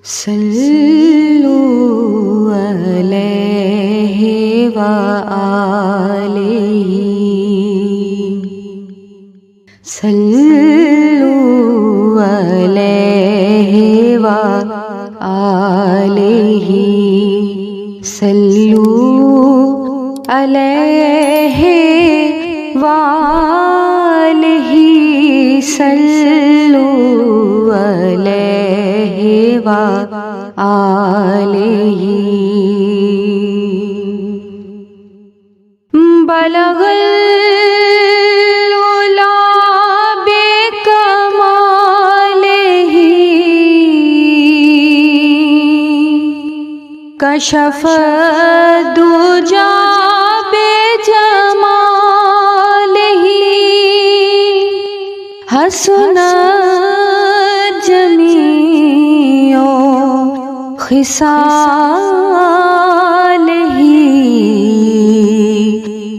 صلو علیہ وآلہ، صلو علیہ وآلہ، صلو علیہ وآلہ، صلو علیہ وآلہ۔ بلغ العلا بکمالہ، کشف الدجی بجمالہ، حسنت جمیع خصالہ،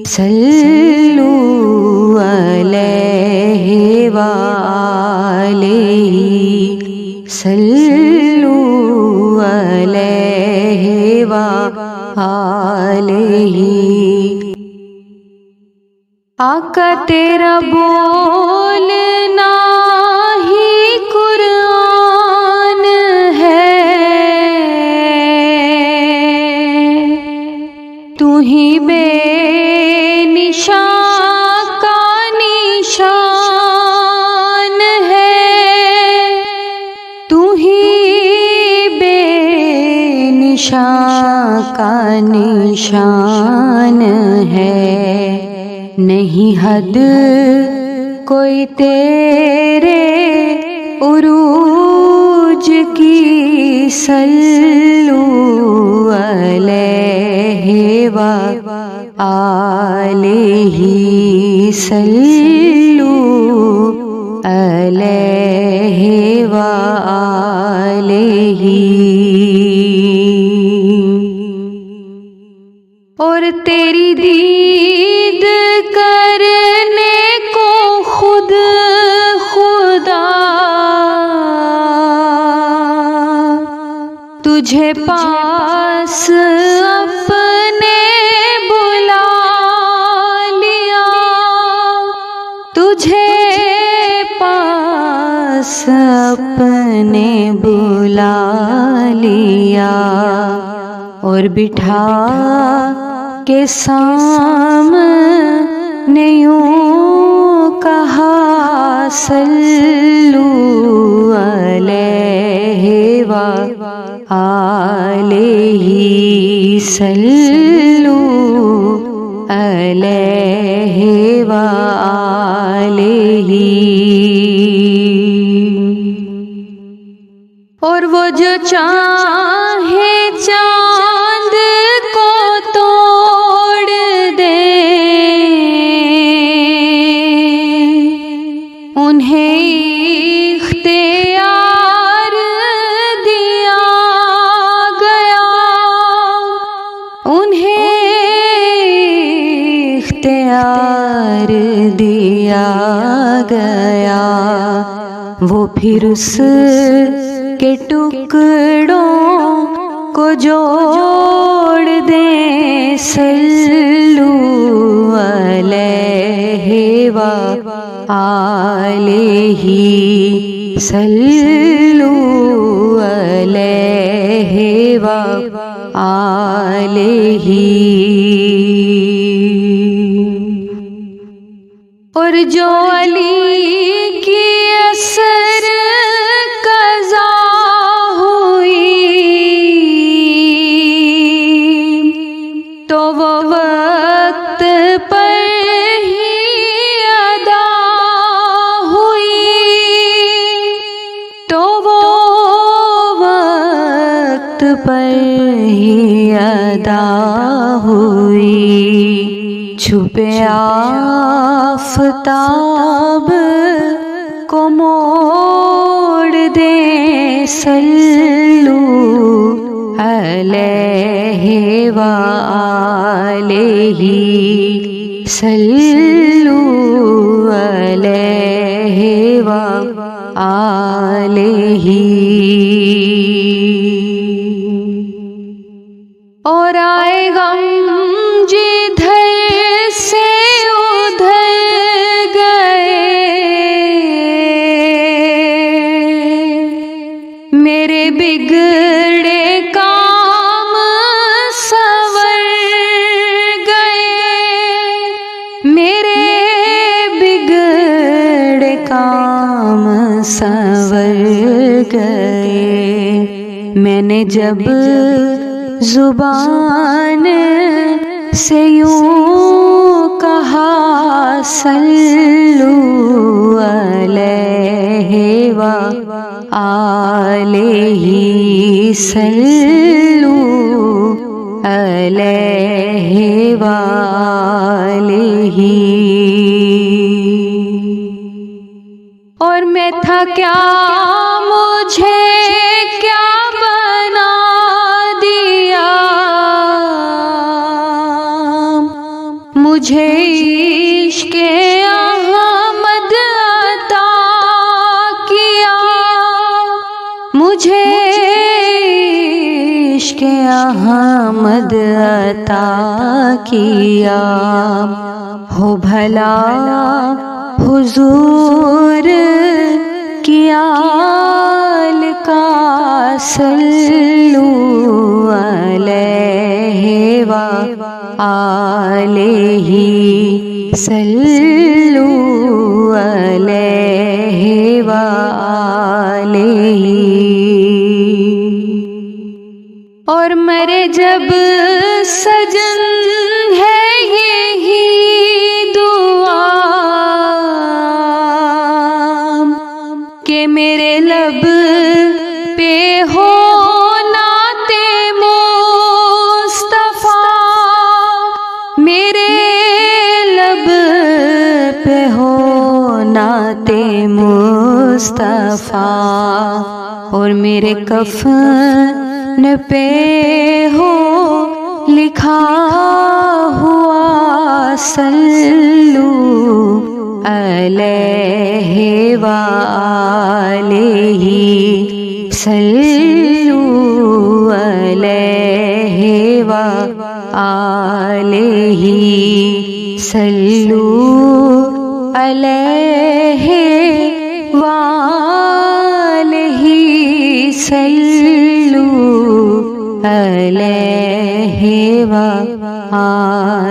صلو علیہ وآلہ، صلو علیہ وآلہ۔ آقا تیرا بولنا ہی قرآن ہے، تو ہی بے نشان کا نشان ہے، تو ہی بے نشان کا نشان ہے، نہیں حد کوئی تیرے عروج کی، صلو علیہ وآلہ، صلو علیہ وآلہ۔ اور تیری دید کرنے کو خود خدا تجھے پاس اپنے بلا لیا، تجھے پاس اپنے بلا لیا، اور بٹھا کے سامنے یوں کہا، صلو علیہ وآلہ، صلو علیہ وآلہ۔ اور وہ جو چاہے چاند کو توڑ دے، انہیں اختیار دیا گیا، انہیں اختیار دیا گیا، وہ پھر اس کے ٹکڑوں کو جوڑ دیں، صلو علیہ وآلہ، صلو علیہ وآلہ۔ اور جو علی کی اثر قضا ہوئی، تو وہ وقت پر ہی ادا ہوئی، تو وہ وقت پر ہی ادا ہوئی، چھپے آفتاب کو موڑ دیں، صلو علیہ وآلہ، صلو علیہ وآلہ۔ اور آئے غم جدھر سے ادھر گئے، میرے بگڑے کام سنور گئے، میرے بگڑے کام سنور گئے۔ میں نے جب زبان سے یوں کہا صلو علیہ وآلہ، صلو علیہ وآلہ، اور میں تھا کیا مجھے کیا بنا دیا، مجھے عشق احمد عطا کیا، مجھے عشق احمد عطا کیا۔ ہو بھلا حضور کی آل کا صلو علیہ وآلہ، صلو علیہ وآلہ۔ اور مرے جب سجن ہے یہی دعا کہ میرے لب پہ ہو نعت مصطفیٰ، میرے لب پہ ہو نعت مصطفیٰ، اور میرے کفن پہ ہو لکھا ہوا صلو علیہ وآلہ، صلو علیہ وآلہ، صلو علیہ وآلہ، صلو علیہ وآلہ۔